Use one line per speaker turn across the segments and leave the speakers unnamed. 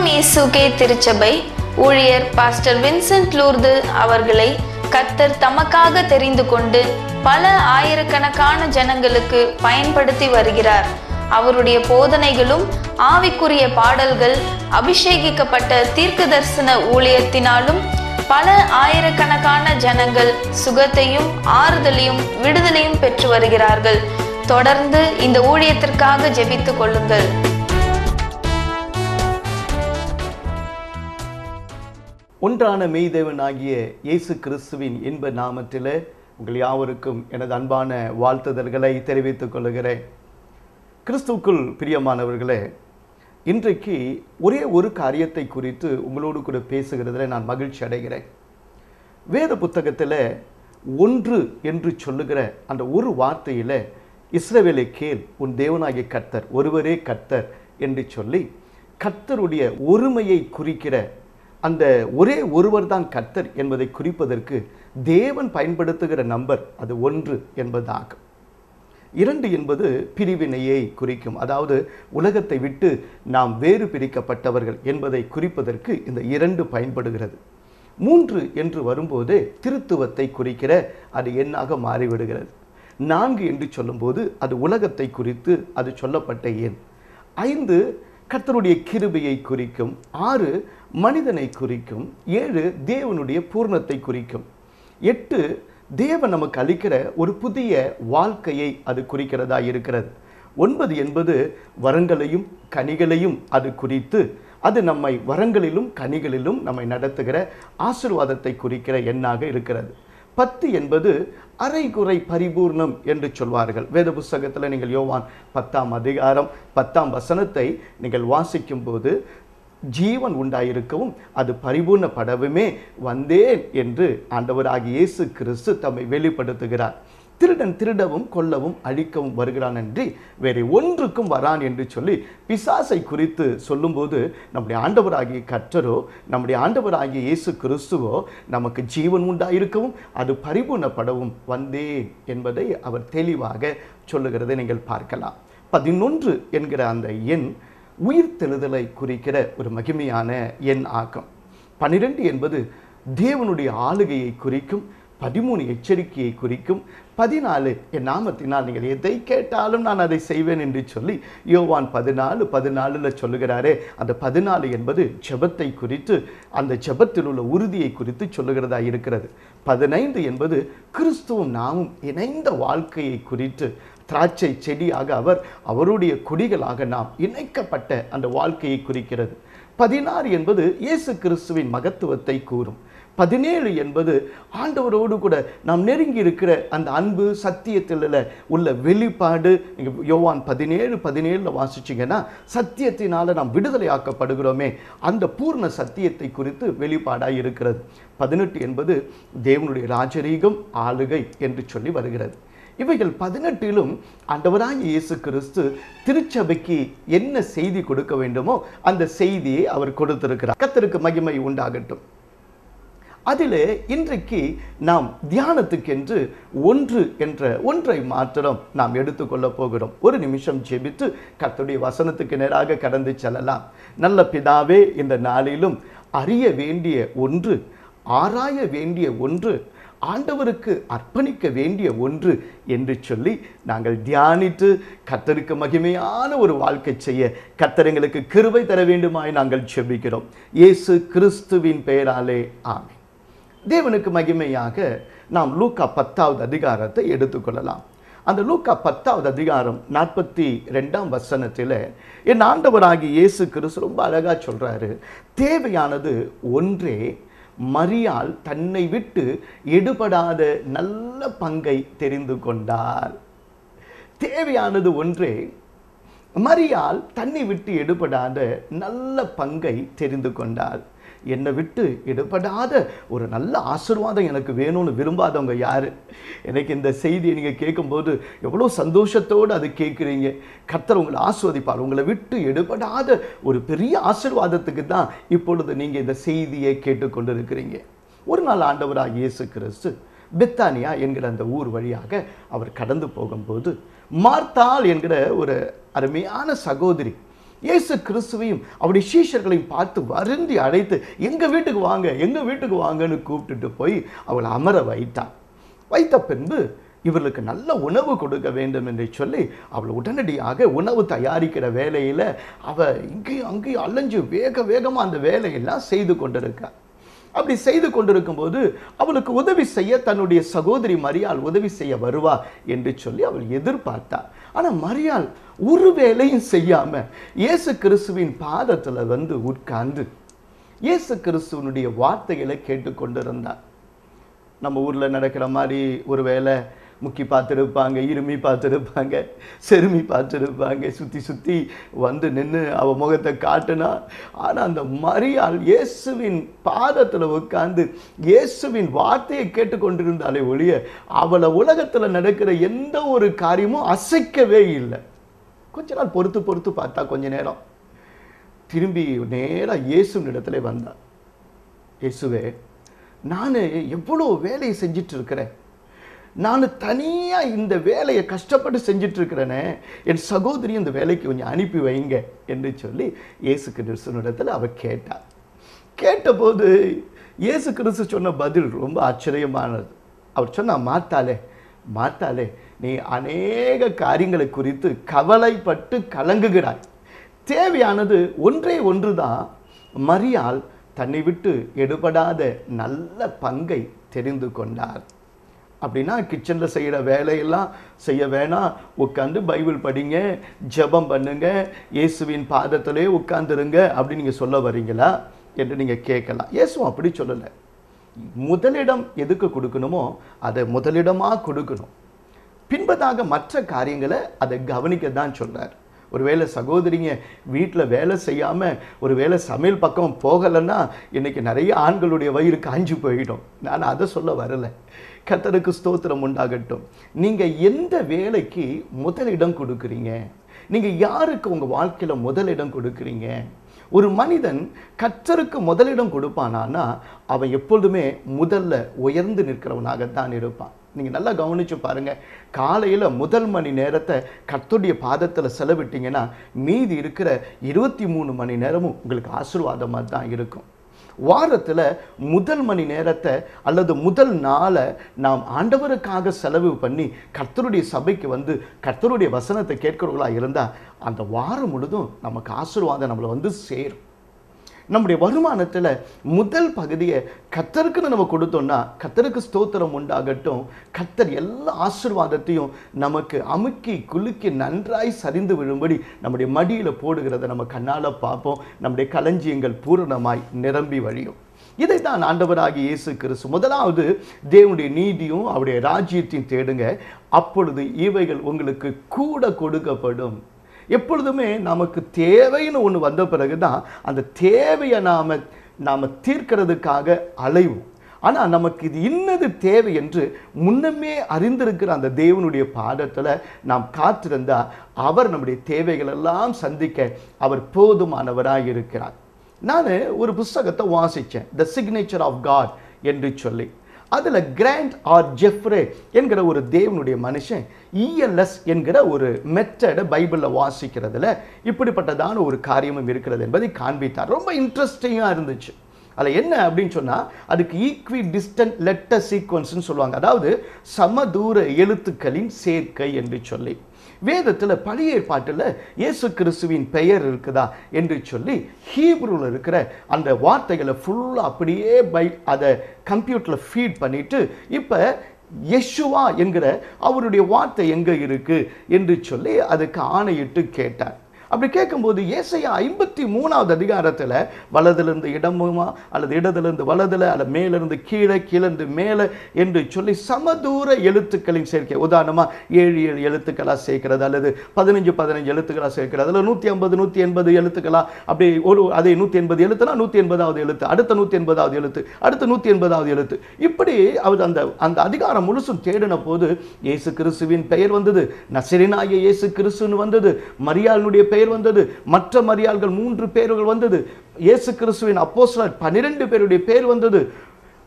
இரண்டாம் இயேசுகே திருச்சபை ஊழியர் பாஸ்டர் வின்சென்ட் லூர்து அவர்களை கர்த்தர் தமக்காக தெரிந்து கொண்டு பல ஆயிரக்கணக்கான ஜனங்களுக்கு பயன்படுத்தி வருகிறார். அவருடைய போதனைகளும் ஆவிக்குரிய பாடல்கள் அபிஷேகிக்கப்பட்ட தீர்க்கதரிசன ஊழியத்தினாலும் பல ஆயிரக்கணக்கான ஜனங்கள் சுகத்தையும் ஆறுதலையும் விடுதலையும் பெற்று வருகிறார்கள். தொடர்ந்து இந்த ஊழியத்திற்காக ஜெபித்துக் கொள்ளுங்கள்.
ஒன்றான மெய்தேவனாகிய இயேசு கிறிஸ்துவின் இன்ப நாமத்திலே உங்கள் யாவருக்கும் எனது அன்பான வாழ்த்துதல்களை தெரிவித்துக் கொள்கிறேன். கிறிஸ்துவுக்குள் பிரியமானவர்களே, இன்றைக்கு ஒரே ஒரு காரியத்தை குறித்து உங்களோடு கூட பேசுகிறதில் நான் மகிழ்ச்சி அடைகிறேன். வேத புத்தகத்தில் ஒன்று என்று சொல்லுகிற அந்த ஒரு வார்த்தையில் இஸ்ரவேலை கேள், உன் தேவனாகிய கர்த்தர் ஒருவரே கர்த்தர் என்று சொல்லி கர்த்தருடைய ஒருமையை குறிக்கிற அந்த ஒரே ஒருவர் தான் கர்த்தர் என்பதை குறிப்பதற்கு தேவன் பயன்படுத்துகிற நம்பர் அது ஒன்று என்பதாகும். இரண்டு என்பது பிரிவினையை குறிக்கும், அதாவது உலகத்தை விட்டு நாம் வேறு பிரிக்கப்பட்டவர்கள் என்பதை குறிப்பதற்கு இந்த இரண்டு பயன்படுகிறது. மூன்று என்று வரும்போது திருத்துவத்தை குறிக்கிற அது எண்ணாக மாறிவிடுகிறது. நான்கு என்று சொல்லும்போது அது உலகத்தை குறித்து அது சொல்லப்பட்ட எண். ஐந்து கர்த்தருடைய கிருபையை குறிக்கும். ஆறு மனிதனை குறிக்கும். ஏழு தேவனுடைய பூர்ணத்தை குறிக்கும். எட்டு தேவன் நமக்கு அளிக்கிற ஒரு புதிய வாழ்க்கையை அது குறிக்கிறதா இருக்கிறது. ஒன்பது என்பது வரங்களையும் கனிகளையும் அது குறித்து அது நம்மை வரங்களிலும் கனிகளிலும் நம்மை நடத்துகிற ஆசீர்வாதத்தை குறிக்கிற எண்ணாக இருக்கிறது. 10 என்பது அரைகுறை பரிபூர்ணம் என்று சொல்வார்கள். வேத புஸ்தகத்தில் நீங்கள் யோவான் 10ஆம் அதிகாரம் 10ஆம் வசனத்தை நீங்கள் வாசிக்கும் போது ஜீவன் உண்டாயிருக்கவும் அது பரிபூர்ணப்படவுமே வந்தேன் என்று ஆண்டவராகிய இயேசு கிறிஸ்து தம்மை வெளிப்படுத்துகிறார். திருடன் திருடவும் கொல்லவும் அழிக்கவும் வருகிறான் என்று வேறு ஒன்றுக்கும் வரான் என்று சொல்லி பிசாசை குறித்து சொல்லும்போது நம்முடைய ஆண்டவராகிய கர்த்தரோ நம்முடைய ஆண்டவராகிய இயேசு கிறிஸ்துவோ நமக்கு ஜீவன் உண்டாயிருக்கவும் அது பரிபூர்ணப்படவும் வந்தேன் என்பதை அவர் தெளிவாக சொல்லுகிறதை நீங்கள் பார்க்கலாம். 11 என்கிற அந்த எண் உயிர்த்தெழுதலை குறிக்கிற ஒரு மகிமையான எண் ஆகும். 12 என்பது தேவனுடைய ஆளுகையை குறிக்கும். 13 எச்சரிக்கையை குறிக்கும். 14 என் நாமத்தினால் நீங்கள் எதை கேட்டாலும் நான் அதை செய்வேன் என்று சொல்லி யோவான் 14:14 சொல்லுகிறாரே, அந்த 14 என்பது ஜெபத்தை குறித்து அந்த ஜெபத்தில் உள்ள உறுதியை குறித்து சொல்லுகிறதா இருக்கிறது. 15 என்பது கிறிஸ்துவும் நாமும் இணைந்த வாழ்க்கையை குறித்து திராட்சை செடியாக அவருடைய கொடிகளாக நாம் இணைக்கப்பட்ட அந்த வாழ்க்கையை குறிக்கிறது. 16 என்பது இயேசு கிறிஸ்துவின் மகத்துவத்தை கூறும். 17 என்பது ஆண்டவரோடு கூட நாம் நெருங்கி இருக்கிற அந்த அன்பு சத்தியத்தில் உள்ள வெளிப்பாடு. நீங்கள் யோவான் 17:17 வாசிச்சிங்கன்னா சத்தியத்தினால நாம் விடுதலை ஆக்கப்படுகிறோமே அந்த பூர்ண சத்தியத்தை குறித்து வெளிப்பாடாக இருக்கிறது. 18 என்பது தேவனுடைய ராஜரீகம் ஆளுகை என்று சொல்லி வருகிறது. இவைகள் 18லும் ஆண்டவராகிய இயேசு கிறிஸ்து திருச்சபைக்கு என்ன செய்தி கொடுக்க வேண்டுமோ அந்த செய்தியை அவர் கொடுத்திருக்கிறார். கர்த்தருக்கு மகிமை உண்டாகட்டும். அதிலே இன்றைக்கு நாம் தியானத்துக்கென்று ஒன்று என்ற ஒன்றை மாத்திரம் நாம் எடுத்துக்கொள்ள போகிறோம். ஒரு நிமிஷம் ஜெபித்து கர்த்தருடைய வசனத்துக்கு நேராக கடந்து செல்லலாம். நல்ல பிதாவே, இந்த நாளிலும் அறிய வேண்டிய ஒன்று, ஆராய வேண்டிய ஒன்று, ஆண்டவருக்கு அர்ப்பணிக்க வேண்டிய ஒன்று என்று சொல்லி நாங்கள் தியானித்து கர்த்தருக்கு மகிமையான ஒரு வாழ்க்கை செய்ய கர்த்தர் எங்களுக்கு கிருபை தர வேண்டுமாய் நாங்கள் ஜெபிக்கிறோம். இயேசு கிறிஸ்துவின் பெயராலே ஆமென். தேவனுக்கு மகிமையாக நாம் லூக்கா 10வது அதிகாரத்தை எடுத்துக்கொள்ளலாம். அந்த லூக்கா 10வது அதிகாரம் 42ஆம் வசனத்தில் என் ஆண்டவராகிய இயேசு கிறிஸ்து ரொம்ப அழகா சொல்றாரு, தேவையானது ஒன்றே, மரியாள் தன்னை விட்டு எடுபடாத நல்ல பங்கை தெரிந்து கொண்டாள். தேவையானது ஒன்றே, மரியாள் தன்னை விட்டு எடுபடாத நல்ல பங்கை தெரிந்து கொண்டாள். என்னை விட்டு எடுபடாத ஒரு நல்ல ஆசீர்வாதம் எனக்கு வேணும்னு விரும்பாதவங்க யாரு? எனக்கு இந்த செய்தியை நீங்கள் கேட்கும்போது எவ்வளோ சந்தோஷத்தோடு அது கேட்குறீங்க. கர்த்தர் உங்களை ஆசீர்வதிப்பார். உங்களை விட்டு எடுபடாத ஒரு பெரிய ஆசீர்வாதத்துக்கு தான் இப்பொழுது நீங்கள் இந்த செய்தியை கேட்டுக்கொண்டு இருக்கிறீங்க. ஒரு நாள் ஆண்டவராகிய இயேசு கிறிஸ்து பெத்தானியா என்கிற அந்த ஊர் வழியாக அவர் கடந்து போகும்போது மார்த்தாள் என்கிற ஒரு அருமையான சகோதரி இயேசு கிறிஸ்துவையும் அவருடைய சீஷர்களையும் பார்த்து வருந்தி அழைத்து எங்க வீட்டுக்கு வாங்கன்னு கூப்பிட்டுட்டு போய் அவளை அமர வைத்த பின்பு இவர்களுக்கு நல்ல உணவு கொடுக்க வேண்டும் என்று சொல்லி அவள் உடனடியாக உணவு தயாரிக்கிற வேலையில் அவள் இங்கேயும் அங்கேயும் அலைஞ்சு வேகமாக அந்த வேலையெல்லாம் செய்து கொண்டிருக்காள். அப்படி செய்து கொண்டிருக்கும்போது அவளுக்கு உதவி செய்ய தன்னுடைய சகோதரி மரியாள் உதவி செய்ய வருவா என்று சொல்லி அவள் எதிர்பார்த்தாள். ஆனால் மரியாள் ஒரு வேலையும் செய்யாம இயேசு கிறிஸ்துவின் பாதத்தில் உட்கார்ந்து இயேசு கிறிஸ்துவனுடைய வார்த்தைகளை கேட்டுக்கொண்டிருந்தார். நம்ம ஊரில் நடக்கிற மாதிரி ஒரு வேளை முக்கி பார்த்துருப்பாங்க, இருமி பார்த்துருப்பாங்க, செருமி பார்த்துருப்பாங்க, சுற்றி வந்து நின்று அவள் முகத்தை காட்டுனா. ஆனால் அந்த மரியாள் இயேசுவின் பாதத்தில் உட்கார்ந்து இயேசுவின் வார்த்தையை கேட்டுக்கொண்டிருந்தாலே ஒழிய அவளை உலகத்தில் நடக்கிற எந்த ஒரு காரியமும் அசைக்கவே இல்லை. கொஞ்ச நாள் பொறுத்து பார்த்தா கொஞ்ச நேரம் திரும்பி நேராக இயேசுவின் இடத்துல வந்தான். இயேசுவே, நான் எவ்வளோ வேலையை செஞ்சிட்டு இருக்கிறேன், நான் தனியாக இந்த வேலையை கஷ்டப்பட்டு செஞ்சிட்டு இருக்கிறேனே, என் சகோதரி இந்த வேலைக்கு கொஞ்சம் அனுப்பி வைங்க என்று சொல்லி இயேசு கிறிஸ்துவினிடத்தில் அவ கேட்டார். கேட்டபோது இயேசு கிறிஸ்து சொன்ன பதில் ரொம்ப ஆச்சரியமானது. அவர் சொன்னா, மாத்தாலே நீ அநேக காரியங்களை குறித்து கவலைப்பட்டு கலங்குகிறாய், தேவையானது ஒன்றே ஒன்றுதான், மரியாள் தன்னை விட்டு எடுபடாத நல்ல பங்கை தெரிந்து கொண்டார். அப்படின்னா கிச்சனில் செய்கிற வேலையெல்லாம் செய்ய வேணாம், உட்காந்து பைபிள் படிங்க, ஜெபம் பண்ணுங்க, இயேசுவின் பாதத்திலே உட்கார்ந்துருங்க அப்படி நீங்கள் சொல்ல வரீங்களா என்று நீங்கள் கேட்கலாம். இயேசுவும் அப்படி சொல்லலை. முதலிடம் எதுக்கு கொடுக்கணுமோ அதை முதலிடமாக கொடுக்கணும், பின்பதாக மற்ற காரியங்களை அதை கவனிக்க தான் சொல்கிறார். ஒருவேளை சகோதரிங்க வீட்டில் வேலை செய்யாமல் ஒரு வேளை சமையல் பக்கம் போகலைன்னா இன்றைக்கி நிறைய ஆண்களுடைய வயிறு காஞ்சி போயிடும். நான் அதை சொல்ல வரலை. கர்த்தருக்கு ஸ்தோத்திரம் உண்டாகட்டும். நீங்கள் எந்த வேலைக்கு முதலிடம் கொடுக்குறீங்க, நீங்கள் யாருக்கு உங்கள் வாழ்க்கையில் முதலிடம் கொடுக்குறீங்க? ஒரு மனிதன் கர்த்தருக்கு முதலிடம் கொடுப்பானா அவன் எப்பொழுதுமே முதல்ல உயர்ந்து நிற்கிறவனாகத்தான் இருப்பான். நீங்கள் நல்லா கவனிச்சு பாருங்கள், காலையில் முதல் மணி நேரத்தை கர்த்தருடைய பாதத்தில் செலவிட்டீங்கன்னா மீதி இருக்கிற 23 மணி நேரமும் உங்களுக்கு ஆசீர்வாதமாக தான் இருக்கும். வாரத்தில் முதல் மணி நேரத்தை அல்லது முதல் நாளை நாம் ஆண்டவருக்காக செலவு பண்ணி கர்த்தருடைய சபைக்கு வந்து கர்த்தருடைய வசனத்தை கேட்கிறவர்களா இருந்தால் அந்த வாரம் முழுதும் நமக்கு ஆசீர்வாதம் நம்மளை சேரும். நம்முடைய வருமானத்தில் முதல் பகுதியை கர்த்தருக்கு நம்ம கொடுத்தோம்னா கர்த்தருக்கு ஸ்தோத்திரம் உண்டாகட்டும். கர்த்தர் எல்லா ஆசீர்வாதத்தையும் நமக்கு அமுக்கி குலுக்கி நன்றாய் சரிந்து விழும்படி நம்முடைய மடியில் போடுகிறத நம்ம கண்ணால் பார்ப்போம். நம்முடைய களஞ்சியங்கள் பூரணமாய் நிரம்பி வழியும். இதை தான் ஆண்டவராகிய இயேசு கிறிஸ்து முதலாவது தேவனுடைய நீதியும் அவருடைய ராஜ்யத்தையும் தேடுங்க, அப்பொழுது இவைகள் உங்களுக்கு கூட கொடுக்கப்படும். எப்பொழுதுமே நமக்கு தேவைன்னு ஒன்று வந்த பிறகு தான் அந்த தேவையை நாம் தீர்க்கிறதுக்காக அலைவோம். ஆனால் நமக்கு இது இன்னது தேவை என்று முன்னமே அறிந்திருக்கிற அந்த தேவனுடைய பாதத்தில் நாம் காத்திருந்தால் அவர் நம்முடைய தேவைகளெல்லாம் சந்திக்க அவர் போதுமானவராக இருக்கிறார். நான் ஒரு புஸ்தகத்தை வாசித்தேன், த சிக்னேச்சர் ஆஃப் காட் என்று சொல்லி. அதில் கிராண்ட் ஆர் ஜெஃப்ரே என்கிற ஒரு தேவனுடைய மனுஷன் இஎல்எஸ் என்கிற ஒரு மெத்தடை பைபிளில் வாசிக்கிறதுல இப்படிப்பட்டதான ஒரு காரியமும் இருக்கிறது என்பதை காண்பித்தார். ரொம்ப இன்ட்ரெஸ்டிங்காக இருந்துச்சு. அதில் என்ன அப்படின்னு சொன்னால் அதுக்கு ஈக்வி டிஸ்டன்ட் லெட்டர் சீக்வன்ஸ்ன்னு சொல்லுவாங்க, அதாவது சமதூர எழுத்துக்களின் சேர்க்கை என்று சொல்லி. வேதத்தில் பழைய ஏற்பாட்டில் இயேசு கிறிஸ்துவின் பெயர் இருக்குதா என்று சொல்லி ஹீப்ரூவில் இருக்கிற அந்த வார்த்தைகளை ஃபுல்லாக அப்படியே அதை கம்ப்யூட்டரில் ஃபீட் பண்ணிவிட்டு இப்போ யெஷுவா என்கிற அவருடைய வார்த்தை எங்கே இருக்குது என்று சொல்லி அதுக்கு ஆணையிட்டு கேட்டார். அப்படி கேட்கும்போது ஏசாயா 53வது அதிகாரத்தில் வலதிலிருந்து இடமுமா அல்லது இடத்திலிருந்து வலதில் அல்லது மேலிருந்து கீழே கீழிருந்து மேலே என்று சொல்லி சமதூர எழுத்துக்களின் சேர்க்கை, உதாரணமாக 7 எழுத்துக்களாக சேர்க்கிறது அல்லது 15 எழுத்துக்களாக சேர்க்கிறது அல்லது 150 எழுத்துக்களாக அப்படி அதே 180 எழுத்துனா 180வது எழுத்து, அடுத்த 180வது எழுத்து, அடுத்த 180வது எழுத்து, இப்படி அவர் அந்த அதிகாரம் முழுசும் தேடின போது இயேசு கிறிஸ்துவின் பெயர் வந்தது, நசரேயனாகிய இயேசு கிறிஸ்துன்னு வந்தது, மரியாளுடைய பெயர் வந்தது, மற்ற மரியாள்கள் 3 பேர்கள் வந்தது, இயேசு கிறிஸ்துவின் அப்போஸ்தலர் 12 பேருடைய பெயர் வந்தது,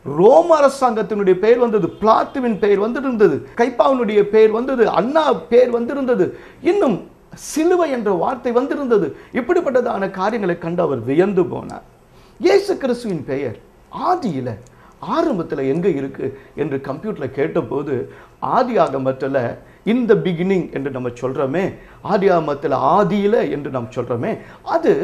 ரோம அரசாங்கத்தினுடைய பெயர் வந்தது, பிளாத்துவின் பெயர் வந்திருந்தது, கைப்பாவினுடைய பெயர் வந்தது, அண்ணா பெயர் வந்திருந்தது, இன்னும் சிலுவை என்ற வார்த்தை வந்திருந்தது. இப்படிப்பட்டதான காரியங்களை கண்டு அவர் வியந்து போனார். இயேசு கிறிஸ்துவின் பெயர் ஆதியில ஆரம்பத்தில் எங்க இருக்கு என்று கம்ப்யூட்டர்ல கேட்டபோது ஆதியாகமத்தில் இந்த பிகினிங் என்று நம்ம சொல்றோமே, ஆதியாகமத்தில் ஆதியில என்று நாம் சொல்றோமே, அது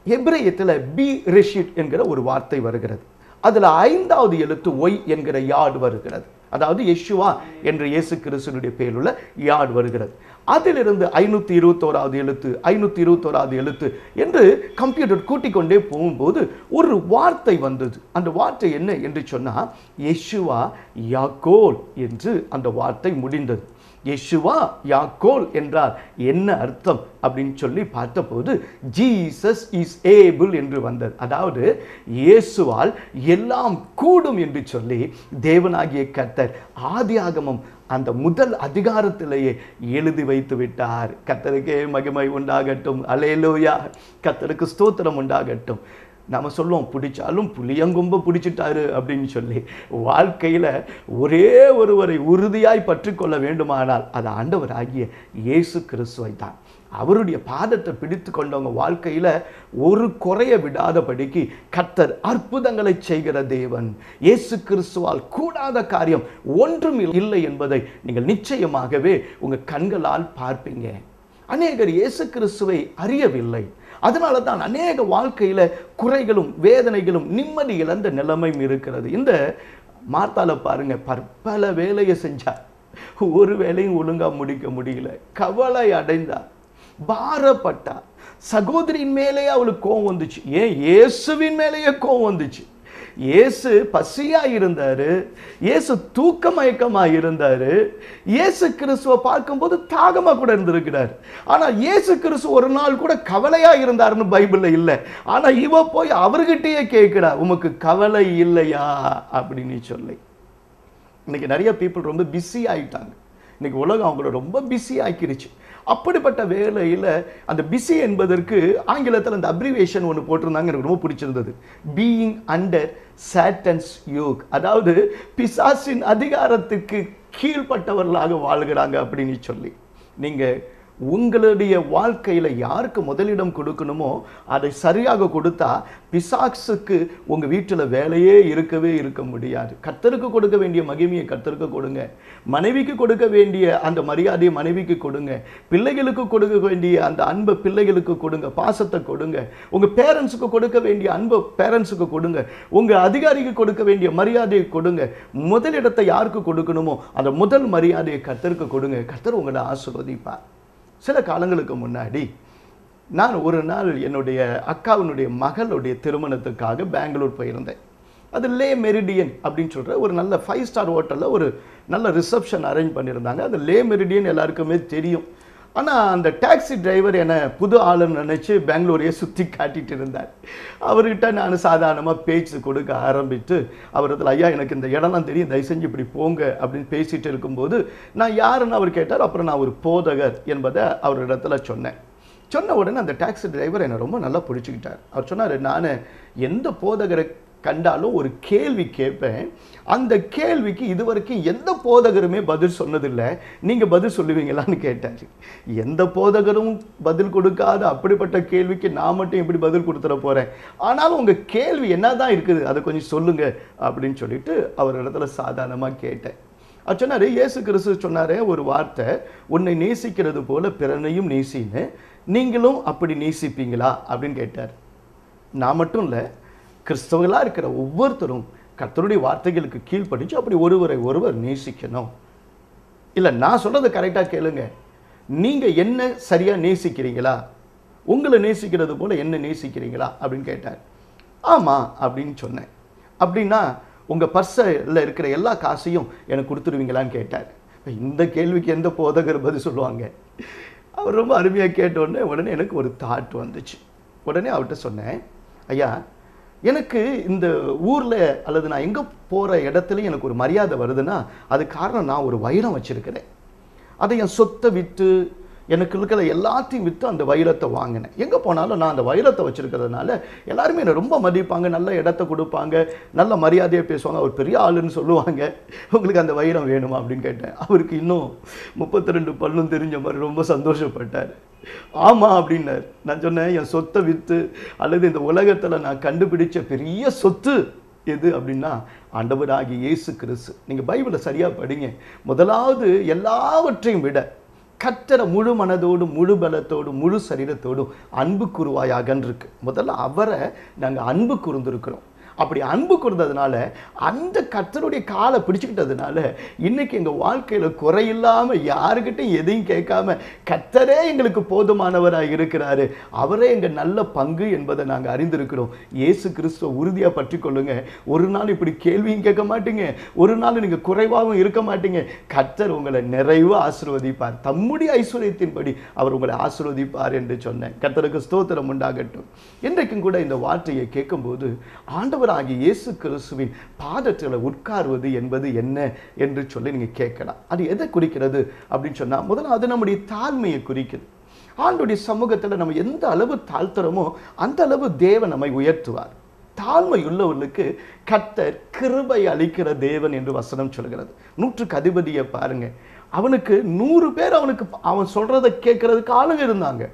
எபிரேயத்தில் பி ரெஷிட் என்கிற ஒரு வார்த்தை வருகிறது. அதுல 5வது எழுத்து ஒய் என்கிற யாட் வருகிறது. அதாவது யெஷுவா என்ற இயேசு கிறிஸ்துவினுடைய பெயரில் உள்ள யாட் வருகிறது. அதிலிருந்து 521வது எழுத்து 521வது எழுத்து என்று கம்ப்யூட்டர் கூட்டிக் கொண்டே போகும்போது ஒரு வார்த்தை வந்தது. அந்த வார்த்தை என்ன என்று சொன்னா யெஷுவா யாக்கோல் என்று அந்த வார்த்தை முடிந்தது. யெஷுவா யாக்கோல் என்றால் என்ன அர்த்தம் அப்படின்னு சொல்லி பார்த்தபோது ஜீசஸ் இஸ் ஏபிள் என்று வந்தது. அதாவது இயேசுவால் எல்லாம் கூடும் என்று சொல்லி தேவனாகிய கர்த்தர் ஆதியாகமம் அந்த முதல் அதிகாரத்திலேயே எழுதி வைத்து விட்டார். கர்த்தருக்கே மகிமை உண்டாகட்டும். அல்லேலூயா. கர்த்தருக்கு ஸ்தோத்திரம் உண்டாகட்டும். நம்ம சொல்லுவோம் பிடிச்சாலும் புளியங்கொம்ப பிடிச்சிட்டாரு அப்படின்னு சொல்லி. வாழ்க்கையில் ஒரே ஒருவரை உறுதியாய் பற்றி கொள்ள வேண்டுமானால் அது ஆண்டவர் ஆகிய இயேசு கிறிஸ்துவை தான். அவருடைய பாதத்தை பிடித்து கொண்டவங்க வாழ்க்கையில் ஒரு குறைய விடாதபடிக்கு கர்த்தர் அற்புதங்களை செய்கிற தேவன். இயேசு கிறிஸ்துவால் கூடாத காரியம் ஒன்றும் இல்லை என்பதை நீங்கள் நிச்சயமாகவே உங்கள் கண்களால் பார்ப்பீங்க. அநேகர் இயேசு கிறிஸ்துவை அறியவில்லை. அதனால தான் அநேக வாழ்க்கையில குறைகளும் வேதனைகளும் நிம்மதி இழந்த நிலைமையும் இருக்கிறது. இந்த மார்த்தால பாருங்க, பற்பல வேலையை செஞ்சார், ஒரு வேலையும் ஒழுங்கா முடிக்க முடியல, கவலை அடைந்தார், பாரப்பட்டார். சகோதரியின் மேலேயே அவளுக்கு கோவம் வந்துச்சு. ஏன் இயேசுவின் மேலேயே கோவம் வந்துச்சு. இயேசு பசியா இருந்தாரு, இயேசு தூக்க மயக்கமா இருந்தாரு, இயேசு கிறிஸ்துவை பார்க்கும்போது தாகமா கூட இருந்திருக்கிறார். ஆனா இயேசு கிறிஸ்து ஒரு நாள் கூட கவலையா இருந்தாருன்னு பைபிள்ல இல்லை. ஆனா இவ போய் அவர்கிட்டயே கேட்கிறா, உமக்கு கவலை இல்லையா அப்படின்னு சொல்லி. இன்னைக்கு நிறைய பீப்புள் ரொம்ப பிஸி ஆயிட்டாங்க. இன்னைக்கு உலகம் அவங்கள ரொம்ப பிஸி ஆக்கிருச்சு. அப்படிப்பட்ட வேலையில் அந்த பிஸி என்பதற்கு ஆங்கிலத்தில் அந்த அப்ரிவேஷன் ஒன்று போட்டிருந்தாங்க, எனக்கு ரொம்ப பிடிச்சிருந்தது. பீயிங் அண்டர் சாட்டன்ஸ் யோக், அதாவது பிசாசின் அதிகாரத்துக்கு கீழ்பட்டவர்களாக வாழ்கிறாங்க அப்படின்னு சொல்லி. நீங்கள் உங்களுடைய வாழ்க்கையில் யாருக்கு முதலிடம் கொடுக்கணுமோ அதை சரியாக கொடுத்தா பிசாசுக்கு உங்கள் வீட்டில் வேலையே இருக்க முடியாது. கர்த்தருக்கு கொடுக்க வேண்டிய மகிமையை கர்த்தருக்கு கொடுங்க, மனைவிக்கு கொடுக்க வேண்டிய அந்த மரியாதையை மனைவிக்கு கொடுங்க, பிள்ளைகளுக்கு கொடுக்க வேண்டிய அந்த அன்பை பிள்ளைகளுக்கு கொடுங்க, பாசத்தை கொடுங்க, உங்கள் பேரண்ட்ஸுக்கு கொடுக்க வேண்டிய அன்பை பேரண்ட்ஸுக்கு கொடுங்க, உங்கள் அதிகாரிக்கு கொடுக்க வேண்டிய மரியாதையை கொடுங்க. முதலிடத்தை யாருக்கு கொடுக்கணுமோ அந்த முதல் மரியாதையை கர்த்தருக்கு கொடுங்க. கர்த்தர் உங்களை ஆசீர்வதிப்பார். சில காலங்களுக்கு முன்னாடி நான் ஒரு நாள் என்னுடைய அக்காவினுடைய மகளுடைய திருமணத்துக்காக பெங்களூர் போயிருந்தேன். அது லே மெரிடியன் அப்படின்னு சொல்கிற ஒரு நல்ல 5 ஸ்டார் ஹோட்டலில் ஒரு நல்ல ரிசப்ஷன் அரேஞ்ச் பண்ணியிருந்தாங்க. அது லே மெரிடியன் எல்லாருக்குமே தெரியும். ஆனால் அந்த டாக்ஸி டிரைவர் என்னை புது ஆளுன்னு நினச்சி பெங்களூரையே சுற்றி காட்டிகிட்டு இருந்தார். அவர்கிட்ட நான் சாதாரணமாக பேச்சு கொடுக்க ஆரம்பித்து அவரத்தில் ஐயா எனக்கு இந்த இடம்லாம் தெரியும், தயவு செஞ்சு இப்படி போங்க அப்படின்னு பேசிகிட்டு இருக்கும்போது நான் யாருன்னு அவர் கேட்டார். அப்புறம் நான் ஒரு போதகர் என்பதை அவரிடத்துல சொன்னேன். சொன்ன உடனே அந்த டாக்ஸி டிரைவர் என்னை ரொம்ப நல்லா பிடிச்சிக்கிட்டார். அவர் சொன்னார், நான் எந்த போதகரை கண்டாலும் ஒரு கேள்வி கேட்பேன், அந்த கேள்விக்கு இதுவரைக்கும் எந்த போதகருமே பதில் சொன்னதில்லை, நீங்கள் பதில் சொல்லுவீங்களான்னு கேட்டார். எந்த போதகரும் பதில் கொடுக்காத அப்படிப்பட்ட கேள்விக்கு நான் மட்டும் எப்படி பதில் கொடுத்துட போகிறேன், ஆனாலும் உங்கள் கேள்வி என்ன தான் இருக்குது அதை கொஞ்சம் சொல்லுங்க அப்படின்னு சொல்லிட்டு அவர் இடத்துல சாதாரணமாக கேட்டேன். அவர் சொன்னார், இயேசு கிறிஸ்து சொன்னார் ஒரு வார்த்தை, உன்னை நேசிக்கிறது போல பிறனையும் நேசின்னு, நீங்களும் அப்படி நேசிப்பீங்களா அப்படின்னு கேட்டார். நான் மட்டும் இல்லை, கிறிஸ்தவர்களாக இருக்கிற ஒவ்வொருத்தரும் கர்த்தருடைய வார்த்தைகளுக்கு கீழ்ப்படிச்சு அப்படி ஒருவரை ஒருவர் நேசிக்கணும். இல்லை நான் சொல்கிறத கரெக்டாக கேளுங்க, நீங்கள் என்ன சரியாக நேசிக்கிறீங்களா, உங்களை நேசிக்கிறது போல் என்ன நேசிக்கிறீங்களா அப்படின்னு கேட்டார். ஆமாம் அப்படின்னு சொன்னேன். அப்படின்னா உங்கள் பர்ஸில் இருக்கிற எல்லா காசையும் எனக்கு கொடுத்துருவீங்களான்னு கேட்டார். இந்த கேள்விக்கு எந்த போதகர் பதில் சொல்லுவாங்க? அவர் ரொம்ப அருமையாக கேட்டோடனே உடனே எனக்கு ஒரு தாட் வந்துச்சு. உடனே அவர்கிட்ட சொன்னேன், ஐயா எனக்கு இந்த ஊரில் அல்லது நான் எங்கே போகிற இடத்துலையும் எனக்கு ஒரு மரியாதை வருதுன்னா அது காரணம் நான் ஒரு வைரம் வச்சுருக்கிறேன். அதை என் சொத்தை விற்று எனக்கு இருக்கிற எல்லாத்தையும் விற்று அந்த வைரத்தை வாங்கினேன். எங்கே போனாலும் நான் அந்த வைரத்தை வச்சுருக்கிறதுனால எல்லாருமே என்னை ரொம்ப மதிப்பாங்க, நல்ல இடத்த கொடுப்பாங்க, நல்ல மரியாதையாக பேசுவாங்க, அவர் பெரிய ஆளுன்னு சொல்லுவாங்க. உங்களுக்கு அந்த வைரம் வேணுமா அப்படின்னு கேட்டேன். அவருக்கு இன்னும் 32 பல்லும் தெரிஞ்ச மாதிரி ரொம்ப சந்தோஷப்பட்டார். ஆமாம் அப்படின்னார். நான் சொன்னேன், என் சொத்தை விற்று அல்லது இந்த உலகத்தில் நான் கண்டுபிடிச்ச பெரிய சொத்து எது அப்படின்னா ஆண்டவராகிய இயேசு கிறிஸ்து. நீங்கள் பைபிளை சரியாக படிங்க. முதலாவது எல்லாவற்றையும் விட கர்த்தரை முழு மனதோடும் முழு பலத்தோடும் முழு சரீரத்தோடும் அன்பு கூறுவாயாகன்னு இருக்கு. முதல்ல அவரை நாங்கள் அன்பு கூர்ந்திருக்கிறோம். அப்படி அன்பு கூர்ந்ததுனால அந்த கர்த்தருடைய காலை பிடிச்சுக்கிட்டதுனால இன்னைக்கு எங்கள் வாழ்க்கையில் குறையில்லாமல் யாருக்கிட்டையும் எதையும் கேட்காம கர்த்தரே எங்களுக்கு போதுமானவராக இருக்கிறாரு. அவரே எங்கள் நல்ல பங்கு என்பதை நாங்கள் அறிந்திருக்கிறோம். இயேசு கிறிஸ்துவ உறுதியாக பற்றி கொள்ளுங்க. ஒரு நாள் இப்படி கேள்வியும் கேட்க மாட்டீங்க, ஒரு நாள் நீங்கள் குறைவாகவும் இருக்க மாட்டீங்க. கர்த்தர் உங்களை நிறைவாக ஆசீர்வதிப்பார். தம்முடைய ஐஸ்வர்யத்தின்படி அவர் உங்களை ஆசீர்வதிப்பார் என்று சொன்னேன். கர்த்தருக்கு ஸ்தோத்திரம் உண்டாகட்டும். இன்றைக்கும் கூட இந்த வார்த்தையை கேட்கும்போது ஆண்டவர் ஆகிய இயேசு கிறிஸ்துவின் பாதத்தில் உட்காருவது என்பது என்ன என்று சொல்லி நீங்க கேட்கலாம். அது எதை குறிக்கிறது அப்படின்னு சொன்னா, முதல்ல அது நம்முடைய தாழ்மையை குறிக்குது. ஆண்டவருடைய சமூகத்தில் நம்ம எந்த அளவு தாழ்த்துறோமோ அந்த அளவு தேவன் நம்மை உயர்த்துவார். தாழ்மை உள்ளவர்களுக்கு கர்த்தர் கிருபை அளிக்கிற தேவன் என்று வசனம் சொல்கிறது. 100க்கு அதிபதியை பாருங்க, அவனுக்கு 100 பேர் அவன் சொல்றதை கேட்கறதுக்கு ஆளுங்க இருந்தாங்க.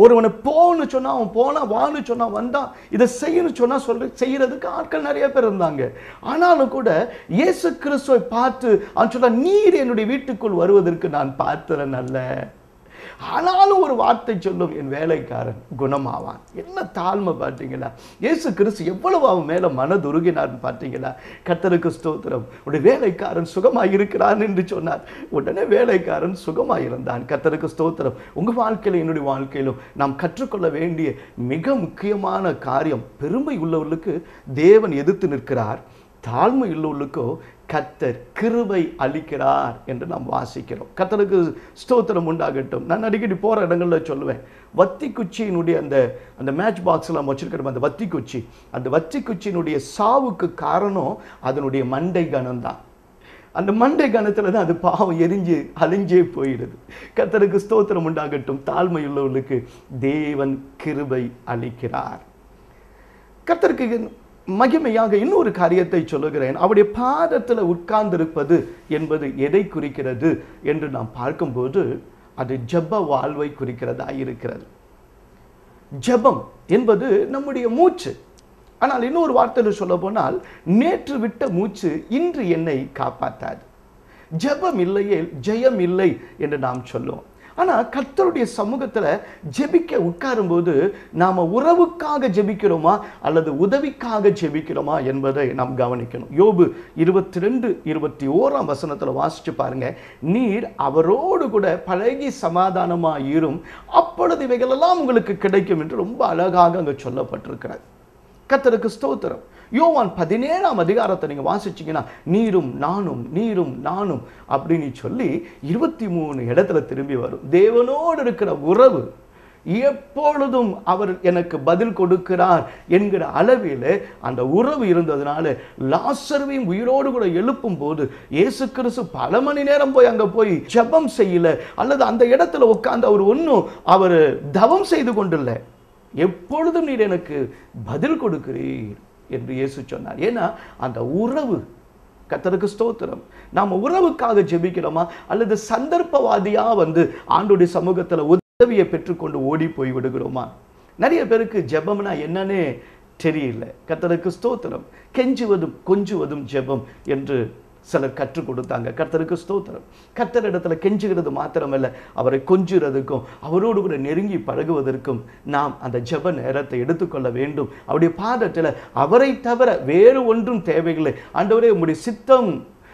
ஒருவனை போன்னு சொன்னா அவன் போனா, வான்னு சொன்னா வந்தான், இதை செய்யணும் சொன்னா செய்யறதுக்கு ஆட்கள் நிறைய பேர் இருந்தாங்க. ஆனாலும் கூட இயேசு கிறிஸ்துவை பார்த்து அவன் சொன்னா, நீர் என்னுடைய வீட்டுக்குள் வருவதற்கு நான் பாத்திரன் அல்ல. ஆனாலும் ஒரு வார்த்தை சொல்லும், என் வேலைக்காரன் குணமாவான். என்ன தாழ்மை பார்த்தீங்களா? இயேசு கிறிஸ்து எவ்வளவு அவன் மேல மனதுருகினார்னு பார்த்தீங்களா? கர்த்தருக்கு ஸ்தோத்திரம். உடைய வேலைக்காரன் சுகமாயிருக்கிறான் என்று சொன்னார். உடனே வேலைக்காரன் சுகமாயிருந்தான். கர்த்தருக்கு ஸ்தோத்திரம். உங்க வாழ்க்கையில என்னுடைய வாழ்க்கையிலும் நாம் கற்றுக்கொள்ள வேண்டிய மிக முக்கியமான காரியம், பெருமை உள்ளவர்களுக்கு தேவன் எதிர்த்து நிற்கிறார், தாழ்மை உள்ளவர்களுக்கோ கர்த்தர் கிருபை அளிக்கிறார் என்று நாம் வாசிக்கிறோம். கர்த்தருக்கு ஸ்தோத்திரம் உண்டாகட்டும். நான் அடிக்கடி போற இடங்கள்ல சொல்லுவேன், வத்தி குச்சியினுடைய அந்த மேட்ச் பாக்ஸ்ல நம்ம வச்சிருக்கிறோம் அந்த வத்தி குச்சி, அந்த வத்தி குச்சியினுடைய சாவுக்கு காரணம் அதனுடைய மண்டை கனம் தான். அந்த மண்டை கணத்துல தான் அது பாவம் எரிஞ்சு அழிஞ்சே போயிடுது. கர்த்தருக்கு ஸ்தோத்திரம் உண்டாகட்டும். தாழ்மை உள்ளவர்களுக்கு தேவன் கிருபை அளிக்கிறார். கர்த்தருக்கு மகிமையாக இன்னொரு காரியத்தை சொல்லுகிறேன். அவருடைய பாதத்தில் உட்கார்ந்திருப்பது என்பது எதை குறிக்கிறது என்று நாம் பார்க்கும்போது அது ஜெப வாழ்வை குறிக்கிறதா இருக்கிறது. ஜெபம் என்பது நம்முடைய மூச்சு. ஆனால் இன்னொரு வார்த்தையில் சொல்ல போனால், நேற்று விட்ட மூச்சு இன்று என்னை காப்பாற்றாது. ஜெபம் இல்லையே ஜெயம் இல்லை என்று நாம் சொல்லுவோம். ஆனால் கர்த்தருடைய சமூகத்தில் ஜெபிக்க உட்காரும்போது நாம் உறவுக்காக ஜெபிக்கிறோமா அல்லது உதவிக்காக ஜெபிக்கிறோமா என்பதை நாம் கவனிக்கணும். யோபு 22:21 வசனத்தில் வாசிச்சு பாருங்க, நீர் அவரோடு கூட பழகி சமாதானமாக இரும், அப்பொழுது இவைகளெல்லாம் உங்களுக்கு கிடைக்கும் என்று ரொம்ப அழகாக அங்கே சொல்லப்பட்டிருக்கிறது. கர்த்தருக்கு ஸ்தோத்திரம். யோவான் 17ஆம் அதிகாரத்தை நீங்க வாசிச்சீங்கன்னா, நீரும் நானும் நீரும் நானும் அப்படின்னு சொல்லி 23 இடத்துல திரும்பி வரும். தேவனோடு இருக்கிற உறவு எப்பொழுதும் அவர் எனக்கு பதில் கொடுக்கிறார் என்கிற அளவில் அந்த உறவு இருந்ததுனால லாசருவையும் உயிரோடு கூட எழுப்பும் போது இயேசு கிறிஸ்து பல மணி நேரம் போய் அங்க போய் ஜெபம் செய்யல, அல்லது அந்த இடத்துல உட்கார்ந்து அவர் தவம் செய்து கொண்டில்லை. எப்பொழுதும் நீர் எனக்கு பதில் கொடுக்கிறீர் என்று இயேசு சொன்னார். ஏன்னா அந்த உறவு. கர்த்தருக்கு ஸ்தோத்திரம். நாம உறவுக்காக ஜெபிக்கிறோமா அல்லது சந்தர்ப்பவாதியா ஆண்டவருடைய சமூகத்துல உதவியை பெற்றுக்கொண்டு ஓடி போய் விடுகிறோமா? நிறைய பேருக்கு ஜெபம்னா என்னன்னே தெரியல. கர்த்தருக்கு ஸ்தோத்திரம். கெஞ்சுவதும் கொஞ்சுவதும் ஜெபம் என்று சிலர் கற்றுக் கொடுத்தாங்க. கர்த்தருக்கு ஸ்தோத்திரம். கர்த்தரிடத்துல கெஞ்சுகிறது மாத்திரமல்ல, அவரை கொஞ்சுறதுக்கும் அவரோடு கூட நெருங்கி பழகுவதற்கும் நாம் அந்த ஜெப நேரத்தை எடுத்துக்கொள்ள வேண்டும். அவருடைய பாதத்தில் அவரை தவிர வேறு ஒன்றும் தேவையில்லை. ஆண்டவரே உம்முடைய சித்தம்,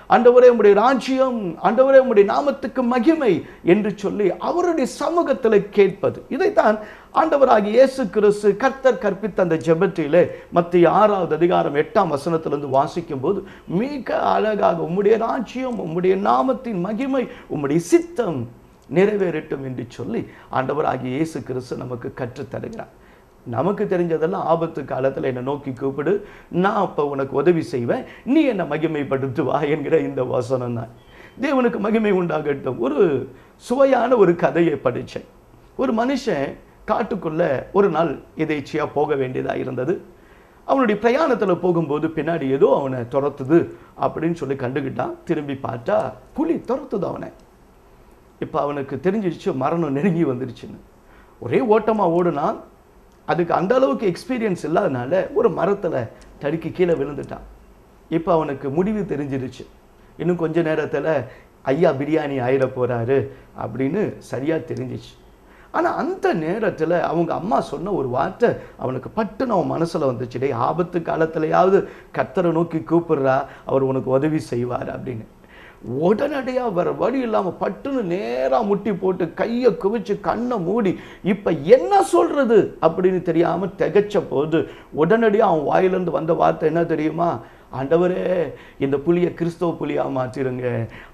ஆண்டவரே உம்முடைய ராஜ்யம், ஆண்டவரே உம்முடைய நாமத்துக்கு மகிமை என்று சொல்லி அவருடைய சமூகத்தில் கேட்பது. இதைத்தான் ஆண்டவராகிய இயேசு கிறிஸ்து கர்த்தர் கற்பித்த அந்த ஜெபத்திலே மத்திய 6ஆவது அதிகாரம் 8ஆம் வசனத்திலிருந்து வாசிக்கும் போது மிக அழகாக உம்முடைய ராஜ்யம், உம்முடைய நாமத்தின் மகிமை, உம்முடைய சித்தம் நிறைவேறட்டும் என்று சொல்லி ஆண்டவராகிய இயேசு கிறிஸ்து நமக்கு கற்றுத் தருகிறார். நமக்கு தெரிஞ்சதெல்லாம் ஆபத்து காலத்தில் என்னை நோக்கி கூப்பிடு, நான் அப்போ உனக்கு உதவி செய்வேன், நீ என்னை மகிமைப்படுத்துவா என்கிற இந்த வசனம் தான். தேவனுக்கு மகிமை உண்டாகட்டும். ஒரு சுவையான ஒரு கதையை படித்தேன். ஒரு மனுஷன் காட்டுக்குள்ள ஒரு நாள் எதேச்சியா போக வேண்டியதாக இருந்தது. அவனுடைய பிரயாணத்தில் போகும்போது பின்னாடி ஏதோ அவனை துரத்துது அப்படின்னு சொல்லி கண்டுக்கிட்டான். திரும்பி பார்த்தா புலி துரத்துது அவனை. இப்போ அவனுக்கு தெரிஞ்சிடுச்சு மரணம் நெருங்கி வந்துருச்சுன்னு. ஒரே ஓட்டமாக ஓடுனான். அதுக்கு அந்த அளவுக்கு எக்ஸ்பீரியன்ஸ் இல்லாதனால ஒரு மரத்தில் தடுக்கி கீழே விழுந்துட்டான். இப்போ அவனுக்கு முடிவு தெரிஞ்சிடுச்சு, இன்னும் கொஞ்ச நேரத்தில் ஐயா பிரியாணி ஆயிட போகிறாரு அப்படின்னு சரியாக தெரிஞ்சிச்சு. ஆனால் அந்த நேரத்தில் அவங்க அம்மா சொன்ன ஒரு வார்த்தை அவனுக்கு பட்டுன்னு அவன் மனசில் வந்துச்சு. டே, ஆபத்து காலத்துலையாவது கர்த்தரை நோக்கி கூப்பிடுறா, அவர் உனக்கு உதவி செய்வார் அப்படின்னு. உடனடியாக வர வழி இல்லாமல் பட்டுன்னு நேராக முட்டி போட்டு கையை குவிச்சு கண்ணை மூடி இப்போ என்ன சொல்கிறது அப்படின்னு தெரியாமல் திகைச்ச போது உடனடியாக அவன் வாயிலிருந்து வந்த வார்த்தை என்ன தெரியுமா? ஆண்டவரே, இந்த புலியை கிறிஸ்தவ புலியாக மாற்றிருங்க,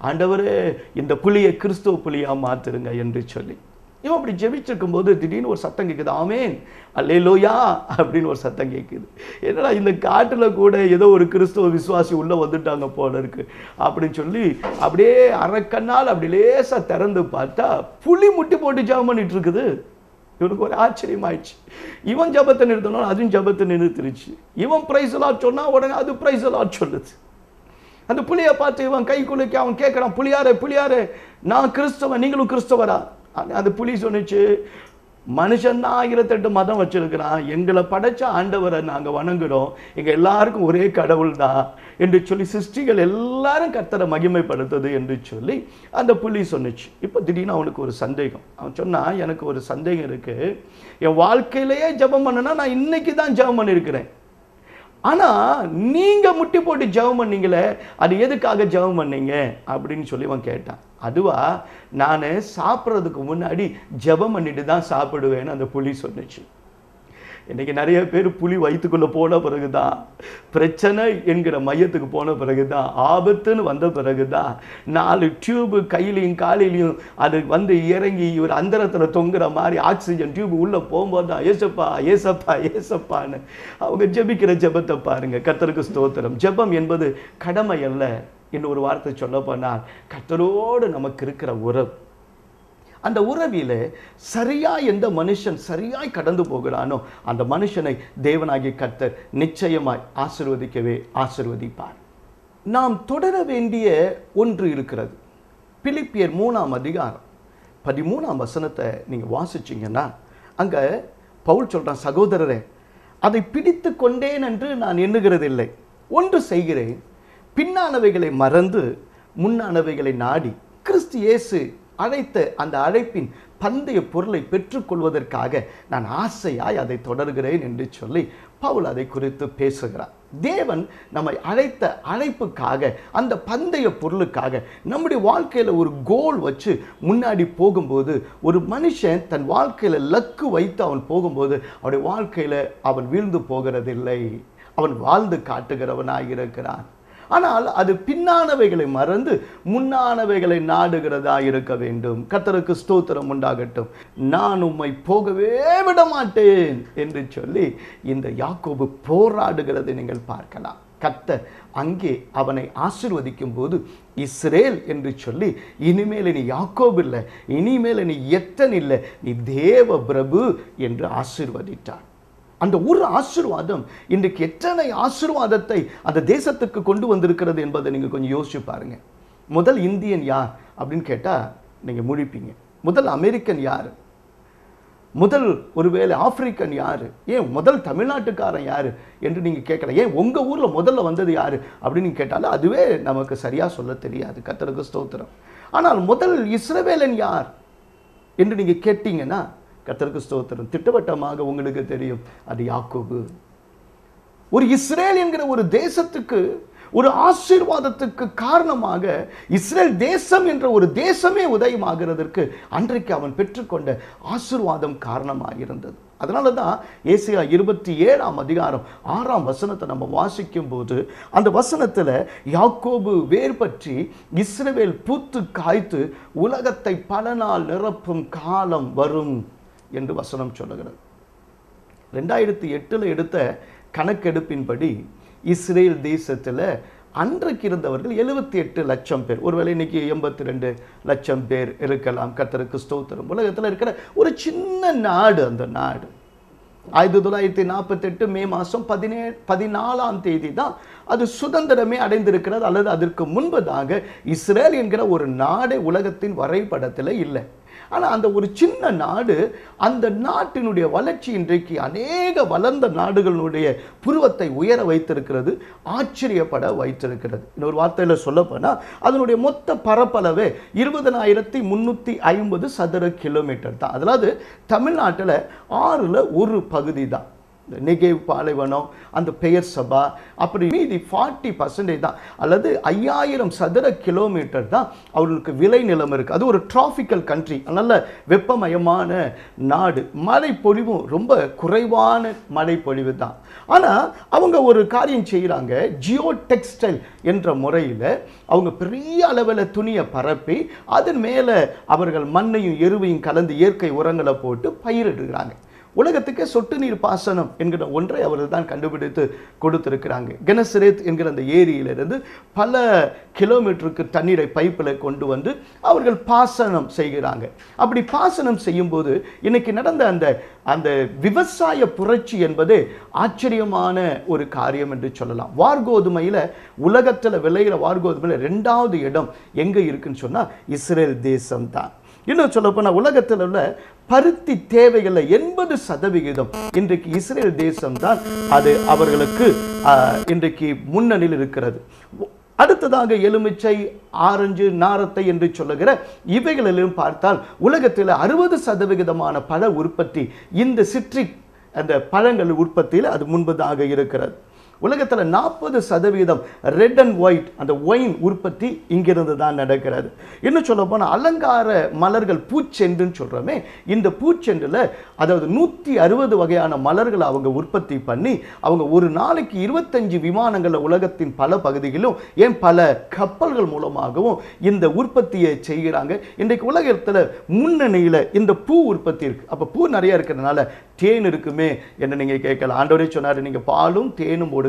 ஆண்டவரே இந்த புலியை கிறிஸ்தவ புலியாக மாற்றிருங்க என்று சொல்லி இவன் அப்படி ஜெபிச்சிருக்கும் போது திடீர்னு ஒரு சத்தம் கேட்குது. ஆமேன் அல்லேலூயா அப்படின்னு ஒரு சத்தம் கேட்குது. என்னடா இந்த காட்டில் கூட ஏதோ ஒரு கிறிஸ்தவ விசுவாசி உள்ளே வந்துட்டாங்க போல இருக்கு அப்படின்னு சொல்லி அப்படியே அரைக்கண்ணால் அப்படி லேசாக திறந்து பார்த்தா புலி முட்டி போட்டு ஜெபம் பண்ணிட்டு இருக்குது. இவனுக்கு ஒரு ஆச்சரியமாயிடுச்சு. இவன் ஜபத்தை நிறுத்தணும், அதுவும் ஜபத்தை நிறுத்திருச்சு. இவன் பிரைஸ் எல்லாம் சொன்னா உடனே அது பிரைஸ் எல்லாம் சொல்லுது. அந்த புலியை பார்த்து இவன் கை குலுக்கி அவன் கேட்குறான், புலியாரே புலியாரே, நான் கிறிஸ்தவன், நீங்களும் கிறிஸ்தவரா? அந்த புலி சொன்னிச்சு, மனுஷன் தான் 1008 மதம் வச்சிருக்கிறான், எங்களை படைச்ச ஆண்டவரை நாங்கள் வணங்குறோம், எங்கள் எல்லாருக்கும் ஒரே கடவுள் தான் என்று சொல்லி சிருஷ்டிகள் எல்லாரும் கர்த்தரை மகிமைப்படுத்துது என்று சொல்லி அந்த புலி சொன்னிச்சு. இப்போ திடீர்னு அவனுக்கு ஒரு சந்தேகம். அவன் சொன்னான், எனக்கு ஒரு சந்தேகம் இருக்குது, என் வாழ்க்கையிலேயே ஜெபம் பண்ணனா நான் இன்னைக்கு தான் ஜெபம் பண்ணியிருக்கிறேன், ஆனால் நீங்கள் முட்டி போட்டு ஜெபம் பண்ணீங்களே, அது எதுக்காக ஜெபம் பண்ணீங்க அப்படின்னு சொல்லி அவன் கேட்டான். அதுவா, நான் சாப்பிட்றதுக்கு முன்னாடி ஜெபம் பண்ணிட்டு தான் சாப்பிடுவேன்னு அந்த புலி சொன்னிச்சு. இன்றைக்கி நிறைய பேர் புலி வயிற்றுக்குள்ளே போன பிறகு தான், பிரச்சனை என்கிற மையத்துக்கு போன பிறகு தான், ஆபத்துன்னு வந்த பிறகு தான் 4 டியூபு கையிலையும் காலையிலையும் அது வந்து இறங்கி இவர் அந்தரத்தில் தொங்குற மாதிரி ஆக்சிஜன் டியூப் உள்ளே போகும்போது தான் ஏசப்பா ஏசப்பா ஏசப்பான்னு அவங்க ஜெபிக்கிற ஜெபத்தை பாருங்கள். கர்த்தருக்கு ஸ்தோத்திரம். ஜெபம் என்பது கடமை அல்ல. இன்னொரு வார்த்தை சொல்ல போனால் கர்த்தரோடு நமக்கு இருக்கிற உறவு. அந்த உறவில சரியாய் எந்த மனுஷன் சரியாய் கடந்து போகிறானோ அந்த மனுஷனை தேவனாகிய கர்த்தர் நிச்சயமாய் ஆசீர்வதிக்கவே ஆசீர்வதிப்பார். நாம் தொடர வேண்டிய ஒன்று இருக்கிறது. பிலிப்பியர் 3ஆம் அதிகாரம் 13ஆம் வசனத்தை நீங்கள் வாசிச்சிங்கன்னா அங்கே பவுல் சொல்கிறான், சகோதரரே, அதை பிடித்து கொண்டேன் என்று நான் எண்ணுகிறதில்லை, ஒன்று செய்கிறேன், பின்னானவைகளை மறந்து முன்னானவைகளை நாடி கிறிஸ்து இயேசு அழைத்த அந்த அழைப்பின் பந்தய பொருளை பெற்றுக்கொள்வதற்காக நான் ஆசையாய் அதை தொடர்கிறேன் என்று சொல்லி பவுல் அதை குறித்து பேசுகிறார். தேவன் நம்மை அழைத்த அழைப்புக்காக, அந்த பந்தய பொருளுக்காக நம்முடைய வாழ்க்கையில் ஒரு கோல் வச்சு முன்னாடி போகும்போது, ஒரு மனுஷன் தன் வாழ்க்கையில் லக்கு வைத்து அவன் போகும்போது அவனுடைய வாழ்க்கையில் அவன் வீழ்ந்து போகிறதில்லை, அவன் வாழ்ந்து காட்டுகிறவனாக இருக்கிறான். ஆனால் அது பின்னானவைகளை மறந்து முன்னானவைகளை நாடுகிறதா இருக்க வேண்டும். கர்த்தருக்கு ஸ்தோத்திரம் உண்டாகட்டும். நான் உம்மை போகவே விட மாட்டேன் என்று சொல்லி இந்த யாக்கோபு போராடுகிறதை நீங்கள் பார்க்கலாம். கர்த்தர் அங்கே அவனை ஆசீர்வதிக்கும் போது இஸ்ரேல் என்று சொல்லி, இனிமேல் நீ யாக்கோபு இல்லை, இனிமேல் நீ எத்தன் இல்லை, நீ தேவ பிரபு என்று ஆசீர்வதித்தார். அந்த ஒரு ஆசீர்வாதம் இன்றைக்கு எத்தனை ஆசீர்வாதத்தை அந்த தேசத்துக்கு கொண்டு வந்திருக்கிறது என்பதை நீங்கள் கொஞ்சம் யோசிச்சு பாருங்க. முதல் இந்தியன் யார் அப்படின்னு கேட்டால் நீங்கள் முழிப்பீங்க. முதல் அமெரிக்கன் யார்? முதல் ஒருவேளை ஆப்பிரிக்கன் யார்? ஏன் முதல் தமிழ்நாட்டுக்காரன் யார் என்று நீங்கள் கேட்கலாம். ஏன் உங்கள் ஊரில் முதல்ல வந்தது யார் அப்படின்னு கேட்டாலும் அதுவே நமக்கு சரியாக சொல்ல தெரியாது. கர்த்தருக்கு ஸ்தோத்திரம். ஆனால் முதல் இஸ்ரவேலன் யார் என்று நீங்கள் கேட்டீங்கன்னா கர்த்தருக்கு ஸ்தோத்திரம், திட்டவட்டமாக உங்களுக்கு தெரியும், அது யாக்கோபு. ஒரு இஸ்ரேல் என்கிற ஒரு தேசத்துக்கு, ஒரு ஆசீர்வாதத்துக்கு காரணமாக இஸ்ரேல் தேசம் என்ற ஒரு தேசமே உதயமாகிறதற்கு அன்றைக்கு அவன் பெற்றுக்கொண்ட ஆசீர்வாதம் காரணமாக இருந்தது. அதனால தான் ஏசாயா 27ஆம் அதிகாரம் 6ஆம் வசனத்தை நம்ம வாசிக்கும் போது அந்த வசனத்தில் யாக்கோபு வேர் பற்றி இஸ்ரவேல் பூத்து காய்த்து உலகத்தை பல நாள் நிரப்பும் காலம் வரும் என்று வசனம் சொல்லுகிறது. 2008 எடுத்த கணக்கெடுப்பின்படி இஸ்ரேல் தேசத்தில் அன்றைக்கு இருந்தவர்கள் 78 லட்சம் பேர். ஒருவேளை இன்னைக்கு 82 லட்சம் பேர் இருக்கலாம். கர்த்தருக்கு ஸ்தோத்திரம். உலகத்தில் இருக்கிற ஒரு சின்ன நாடு அந்த நாடு. 1948 மே மாதம் 14ஆம் தேதி தான் அது சுதந்திரமே அடைந்திருக்கிறது. அல்லது அதற்கு முன்பதாக இஸ்ரேல் என்கிற ஒரு நாடே உலகத்தின் வரைபடத்தில் இல்லை. ஆனால் அந்த ஒரு சின்ன நாடு, அந்த நாட்டினுடைய வளர்ச்சி இன்றைக்கு அநேக வளர்ந்த நாடுகளுடைய புருவத்தை உயர வைத்திருக்கிறது, ஆச்சரியப்பட வைத்திருக்கிறது. இன்னொரு வார்த்தையில் சொல்லப்போனால் அதனுடைய மொத்த பரப்பளவே 20,350 சதுர கிலோமீட்டர் தான். அதாவது தமிழ்நாட்டில் 6ல் ஒரு பகுதி தான் நெகேவ் பாலைவனம், அந்த பெயர் சபா, அப்படி மீதி 40% தான், அல்லது 5000 சதுர கிலோமீட்டர் தான் அவர்களுக்கு விளை நிலம் இருக்குது. அது ஒரு டிராபிக்கல் கண்ட்ரி, நல்ல வெப்பமயமான நாடு. மழை பொழிவும் ரொம்ப குறைவான மழை பொழிவு தான். ஆனால் அவங்க ஒரு காரியம் செய்கிறாங்க, ஜியோ டெக்ஸ்டைல் என்ற முறையில் அவங்க பெரிய அளவில் துணியை பரப்பி அதன் மேலே அவர்கள் மண்ணையும் எருவையும் கலந்து இயற்கை உரங்களை போட்டு பயிரிடுகிறாங்க. உலகத்துக்கு சொட்டு நீர் பாசனம் என்கிற ஒன்றை அவர்கள் தான் கண்டுபிடித்து கொடுத்திருக்கிறாங்க. கெனசரேத் என்கிற அந்த ஏரியிலிருந்து பல கிலோமீட்டருக்கு தண்ணீரை பைப்பில் கொண்டு வந்து அவர்கள் பாசனம் செய்கிறாங்க. அப்படி பாசனம் செய்யும்போது இன்னைக்கு நடந்த அந்த விவசாய புரட்சி என்பது ஆச்சரியமான ஒரு காரியம் என்று சொல்லலாம். வார்கோதுமையில் உலகத்தில் விளைகிற வார்கோதுமையில் 2வது இடம் எங்கே இருக்குன்னு சொன்னால் இஸ்ரேல் தேசம் தான். இன்னும் சொல்லப்போனால் உலகத்தில் உள்ள பருத்தி தேவைகளில் 80% இன்றைக்கு இஸ்ரேல் தேசம் தான் அது அவர்களுக்கு இன்றைக்கு முன்னணியில் இருக்கிறது. அடுத்ததாக எலுமிச்சை, ஆரஞ்சு, நாரத்தை என்று சொல்லுகிற இவைகளிலும் பார்த்தால் உலகத்தில் 60% பழ உற்பத்தி இந்த சிட்ரிக் அந்த பழங்கள் உற்பத்தியில் அது முன்பதாக இருக்கிறது. உலகத்தில் 40% ரெட் அண்ட் ஒயிட் அந்த ஒயின் உற்பத்தி இங்கிருந்து தான் நடக்கிறது. இன்னும் சொல்ல போனால் அலங்கார மலர்கள், பூச்செண்டுன்னு சொல்கிறோமே, இந்த பூச்செண்டில் அதாவது 160 வகையான மலர்களை அவங்க உற்பத்தி பண்ணி அவங்க ஒரு நாளைக்கு 25 விமானங்களில் உலகத்தின் பல பகுதிகளிலும், ஏன் பல கப்பல்கள் மூலமாகவும் இந்த உற்பத்தியை செய்கிறாங்க. இன்றைக்கு உலகத்தில் முன்னணியில் இந்த பூ உற்பத்தி இருக்குது. அப்போ பூ நிறைய இருக்கிறதுனால தேன் இருக்குமே என்று நீங்கள் கேட்கலாம். ஆண்டவரே சொன்னார், நீங்கள் பாலும் தேனும் ஓடுகிற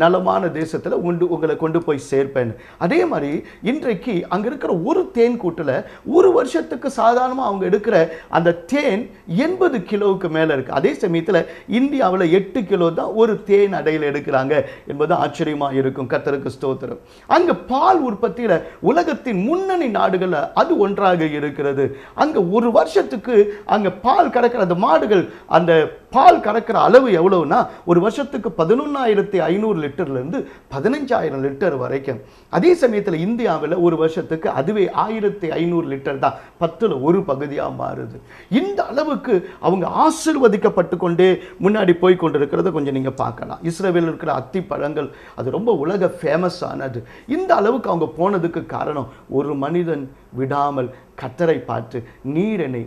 நலமான தேசத்தில் உங்களை கொண்டு போய் சேர்ப்பேன். அதே மாதிரி இன்றைக்கு அங்கே இருக்கிற ஒரு தேன் கூட்டில் ஒரு வருஷத்துக்கு சாதாரணமாக அவங்க எடுக்கிற அந்த தேன் 80 கிலோவுக்கு மேலே இருக்குது. அதே சமயத்தில் இந்தியாவில் 8 கிலோ தான் ஒரு தேன் அடையில் எடுக்கிறாங்க என்பது ஆச்சரியமாக இருக்கும். கர்த்தருக்கு ஸ்தோத்திரம். அங்கே பால் உற்பத்தியில் உலகத்தின் முன்னணி நாடுகளில் அது ஒன்றாக இருக்கிறது. அங்கே ஒரு வருஷத்துக்கு அங்கே பால் கறக்கிற அந்த மாடுகள், அந்த பால் கறக்கிற அளவு எவ்வளவுனா ஒரு வருஷத்துக்கு 11,500 லிட்டர்லேருந்து 15,000 லிட்டர் வரைக்கும். அதே சமயத்தில் இந்தியாவில் ஒரு வருஷத்துக்கு அதுவே 1,500 லிட்டர் தான், 10ல் ஒரு பகுதியாக மாறுது. இந்த அளவுக்கு அவங்க ஆசீர்வதிக்கப்பட்டு கொண்டே முன்னாடி போய் கொண்டிருக்கிறத கொஞ்சம் நீங்கள் பார்க்கலாம். இஸ்ரேலில் இருக்கிற அத்தி பழங்கள் அது ரொம்ப உலக ஃபேமஸ் ஆனது. இந்த அளவுக்கு அவங்க போனதுக்கு காரணம், ஒரு மனிதன் விடாமல் கர்த்தரை பார்த்து, நீர் என்னை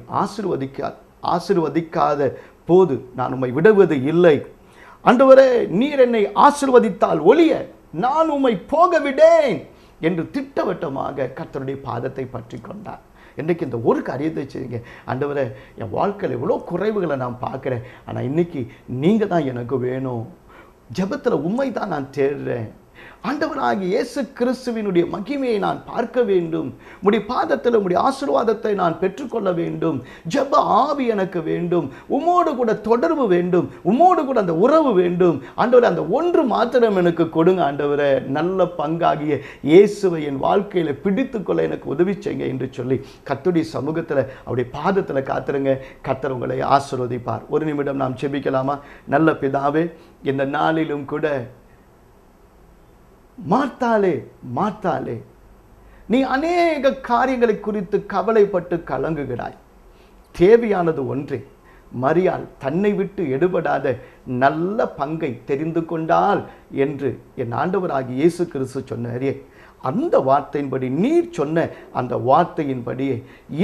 ஆசீர்வதிக்காத போது நான் உம்மை விடுவது இல்லை. ஆண்டவரே, நீர் என்னை ஆசீர்வதித்தால் ஒழிய நான் உம்மை போக விடேன் என்று திட்டவட்டமாக கர்த்தருடைய பாதத்தை பற்றி கொண்டார். இன்றைக்கு இந்த ஒரு காரியத்தை செய்யுங்க. ஆண்டவரே, என் வாழ்க்கையில் எவ்வளோ குறைவுகளை நான் பார்க்குறேன், ஆனால் இன்னைக்கு நீங்கள் தான் எனக்கு வேணும். ஜெபத்தில் உம்மை தான் நான் தேடுறேன். ஆண்டவராகிய இயேசு கிறிஸ்துவினுடைய மகிமையை நான் பார்க்க வேண்டும். உம்முடைய பாதத்தில் உம்முடைய ஆசீர்வாதத்தை நான் பெற்றுக்கொள்ள வேண்டும். ஜெப ஆவி எனக்கு வேண்டும். உம்மோடு கூட தொடர்பு வேண்டும். உம்மோடு கூட அந்த உறவு வேண்டும். ஆண்டவரே, அந்த ஒன்று மாத்திரம் எனக்கு கொடுங்க. ஆண்டவரே, நல்ல பங்காகிய இயேசுவை என் வாழ்க்கையில் பிடித்துக்கொள்ள எனக்கு உதவி செய்யுங்க என்று சொல்லி கர்த்தருடைய சமூகத்தில் அவருடைய பாதத்தில் காத்துருங்க. கர்த்தர் உங்களை ஆசீர்வதிப்பார். ஒரு நிமிடம் நாம் ஜெபிக்கலாமா? நல்ல பிதாவே, இந்த நாளிலும் கூட மார்த்தாளே, நீ அநேக காரியங்களை குறித்து கவலைப்பட்டு கலங்குகிறாய். தேவையானது ஒன்றே. மரியாள் தன்னை விட்டு எடுபடாத நல்ல பங்கை தெரிந்து கொண்டாள் என்று என் ஆண்டவராகிய இயேசு கிறிஸ்து சொன்னாரே, அந்த வார்த்தையின்படி, நீர் சொன்ன அந்த வார்த்தையின்படியே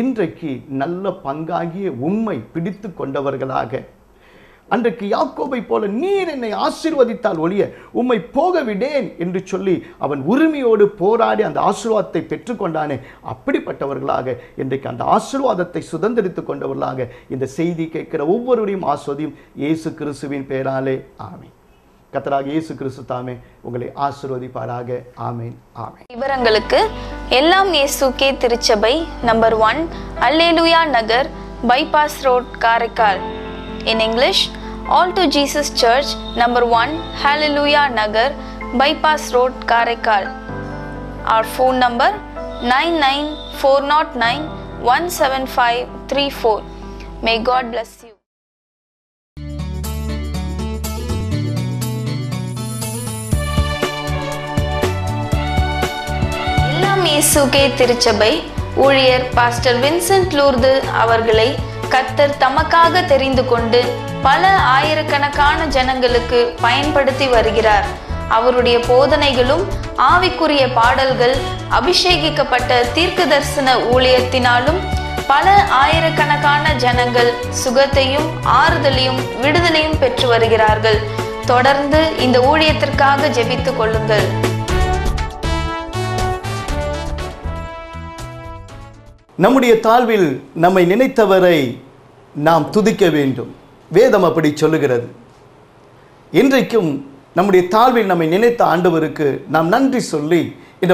இன்றைக்கு நல்ல பங்காகிய உம்மை பிடித்து கொண்டவர்களாக, அன்றைக்கு யாக்கோபை போல நீர் என்னை ஆசீர்வதித்தால் ஒழிய உம்மை போக விடேன் என்று சொல்லி அவன் உரிமையோடு போராடி அந்த ஆசீர்வாதத்தை பெற்றுக்கொண்டானே, அப்படிப்பட்டவர்களாக இன்றைக்கு அந்த ஆசீர்வாதத்தை சுதந்திரித்துக் கொண்டவர்களாக இந்த செய்தி கேட்கிற ஒவ்வொருவரையும் ஆசீர்வதியும். இயேசு கிறிஸ்துவின் பெயராலே ஆமென். கர்த்தராகிய இயேசு கிறிஸ்து தாமே உங்களை ஆசீர்வதிப்பாராக. ஆமென், ஆமென்.
விவரங்களுக்கு எல்லாம் இயேசுக்கே திருச்சபை number 1 hallelujah Nagar, bypass road, Karaikal. In English, All to Jesus Church number 1 Hallelujah Nagar, bypass road, Karaikal. Our phone number 9940917534. May God bless you. எல்லாம் இயேசுக்கே திருச்சபை ஊழியர் பாஸ்டர் வின்சென்ட் லூர்து அவர்களை கர்த்தர் தமக்காக தெரிந்து கொண்டு பல ஆயிரக்கணக்கான ஜனங்களுக்கு பயன்படுத்தி வருகிறார். அவருடைய போதனைகளும் ஆவிக்குரிய பாடல்கள் அபிஷேகிக்கப்பட்ட தீர்க்கதரிசன ஊழியத்தினாலும் பல ஆயிரக்கணக்கான ஜனங்கள் சுகத்தையும் ஆறுதலையும் விடுதலையும் பெற்று வருகிறார்கள். தொடர்ந்து இந்த ஊழியத்திற்காக ஜெபித்துக் கொள்ளுங்கள்.
நம்முடைய தாழ்வில் நம்மை நினைத்தவரை நாம் துதிக்க வேண்டும். வேதம் அப்படி சொல்லுகிறது. இன்றைக்கும் நம்முடைய தாழ்வில் நம்மை நினைத்த ஆண்டவருக்கு நாம் நன்றி சொல்லி இந்த